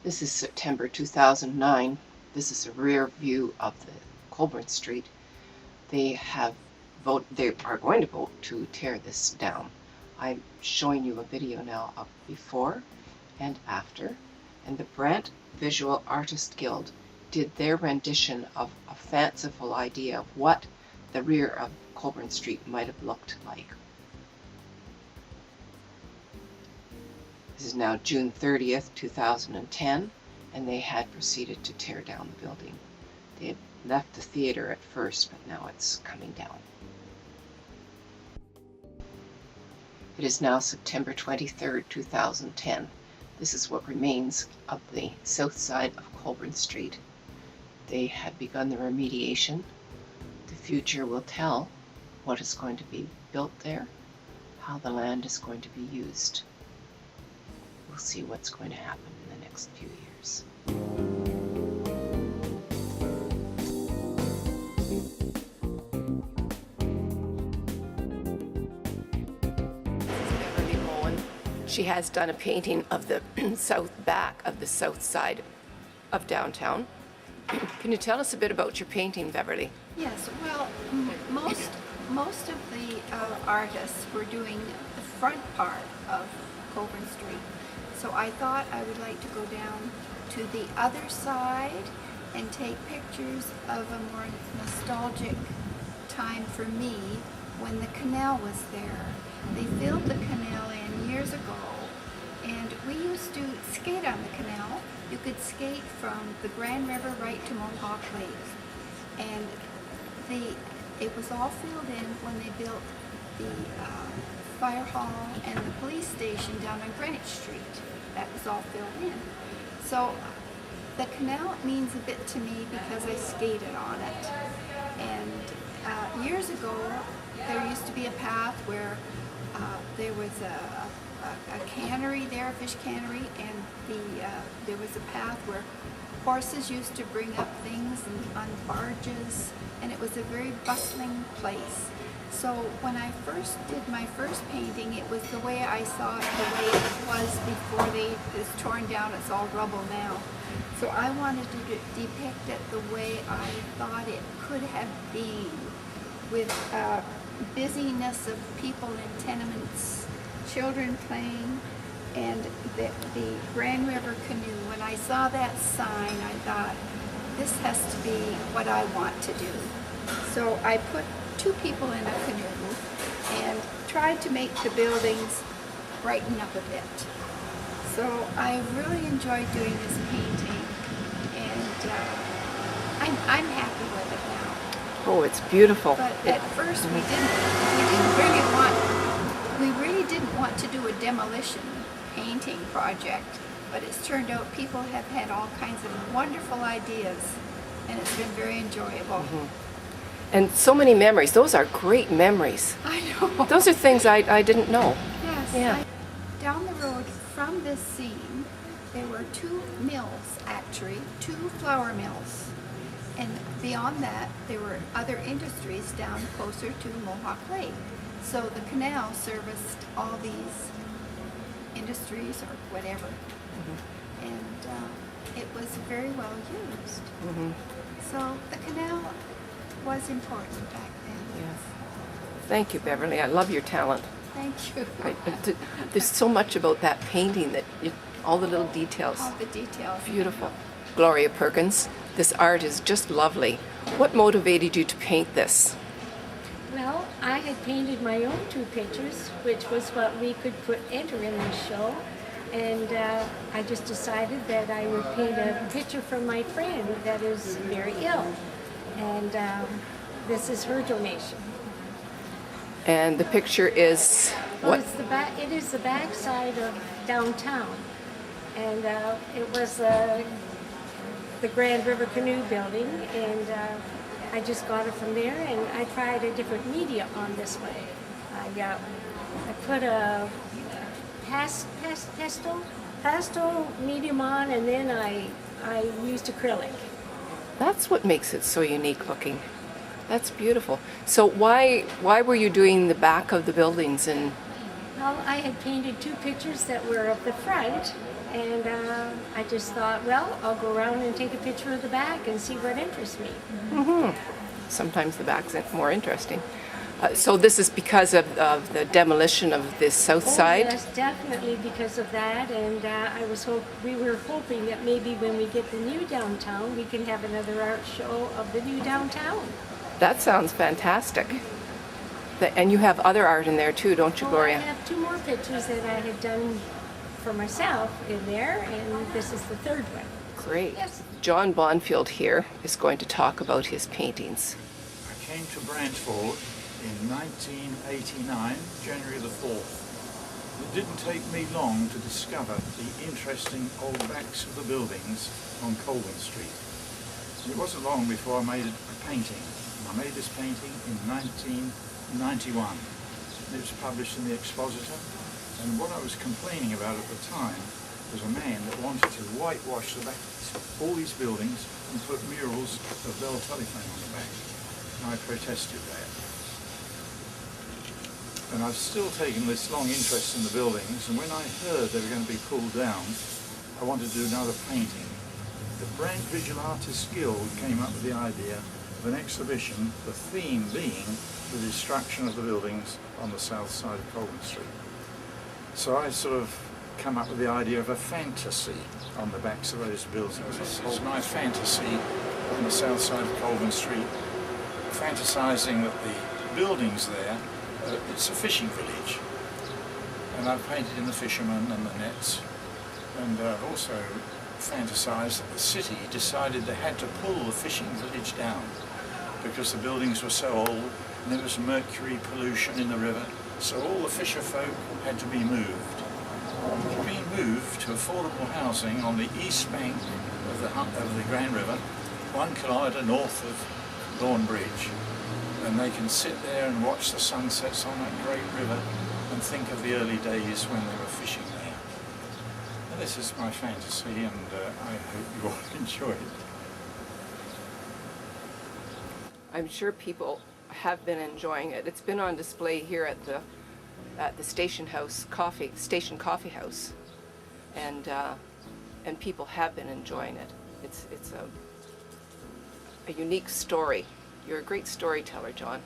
This is September 2009. This is a rear view of the Colborne Street. They are going to vote to tear this down. I'm showing you a video now of before and after, and the Brantford Visual Artist Guild did their rendition of a fanciful idea of what the rear of Colborne Street might have looked like. This is now June 30th, 2010, and they had proceeded to tear down the building. They had left the theater at first, but now it's coming down. It is now September 23rd, 2010. This is what remains of the south side of Colborne Street. They have begun the remediation. The future will tell what is going to be built there, how the land is going to be used. We'll see what's going to happen in the next few years. She has done a painting of the south back of the south side of downtown. Can you tell us a bit about your painting, Beverly? Yes, well, most of the artists were doing the front part of Colborne Street. So I thought I would like to go down to the other side and take pictures of a more nostalgic time for me when the canal was there. They filled the canal in years ago, and we used to skate on the canal. You could skate from the Grand River right to Mohawk Lake, and it was all filled in when they built the fire hall and the police station down on Greenwich Street. That was all filled in. So the canal means a bit to me because I skated on it. And years ago, there used to be a path where there was a cannery there, a fish cannery, and there was a path where horses used to bring up things on barges, and it was a very bustling place. So when I first did my first painting, it was the way I saw it, the way it was before it's torn down, it's all rubble now. So I wanted to depict it the way I thought it could have been, with busyness of people in tenements, children playing, and the Grand River canoe. When I saw that sign, I thought, this has to be what I want to do. So I put two people in a canoe and tried to make the buildings brighten up a bit. So I really enjoyed doing this painting, and I'm happy with it now. Oh, it's beautiful. But at first we really didn't want to do a demolition painting project, but it's turned out people have had all kinds of wonderful ideas, and it's been very enjoyable. Mm-hmm. And so many memories. Those are great memories. I know. Those are things I didn't know. Yes. Yeah. Down the road from this scene, there were two mills, actually, two flour mills. And beyond that, there were other industries down closer to Mohawk Lake. So the canal serviced all these industries or whatever. Mm-hmm. And it was very well used. Mm-hmm. So the canal was important back then. Yes. Thank you, Beverly. I love your talent. Thank you. There's so much about that painting that all the little details. All the details. Beautiful. Gloria Perkins, this art is just lovely. What motivated you to paint this? Well, I had painted my own two pictures, which was what we could enter in the show. And I just decided that I would paint a picture from my friend that is very ill. And this is her donation. And the picture is what? Well, it is the back side of downtown. And it was the Grand River Canoe building, and I just got it from there, and I tried a different media on this one. I put a pastel medium on, and then I used acrylic. That's what makes it so unique looking. That's beautiful. So why were you doing the back of the buildings? And Well, I had painted two pictures that were of the front, And I just thought, well, I'll go around and take a picture of the back and see what interests me. Sometimes the back's more interesting. So this is because of the demolition of this south side? Oh, yes, definitely because of that. And we were hoping that maybe when we get the new downtown, we can have another art show of the new downtown. That sounds fantastic. And you have other art in there too, don't you, Oh, Gloria? I have 2 more pictures that I had done for myself in there, and this is the 3rd one. Great. Yes. John Bonfield here is going to talk about his paintings. I came to Brantford in 1989, January the 4th. It didn't take me long to discover the interesting old backs of the buildings on Colborne Street. It wasn't long before I made a painting. I made this painting in 1991. It was published in the Expositor, and what I was complaining about at the time was a man that wanted to whitewash the back of all these buildings and put murals of Bell Telephone on the back. And I protested that. And I've still taken this long interest in the buildings, and when I heard they were going to be pulled down, I wanted to do another painting. The Brant Visual Artists Guild came up with the idea of an exhibition, the theme being the destruction of the buildings on the south side of Colborne Street. So I sort of come up with the idea of a fantasy on the backs of those buildings. This is my fantasy on the south side of Colborne Street, fantasizing that the buildings there, it's a fishing village, and I've painted in the fishermen and the nets, and I've also fantasized that the city decided they had to pull the fishing village down because the buildings were so old and there was mercury pollution in the river, so all the fisher folk had to be moved. They've been moved to affordable housing on the east bank of the Grand River, 1 kilometre north of Lawn Bridge, and they can sit there and watch the sunsets on that great river and think of the early days when they were fishing there. And this is my fantasy, and I hope you all enjoy it. I'm sure people have been enjoying it. It's been on display here at the Station Coffee House, and people have been enjoying it. It's a unique story. You're a great storyteller, John.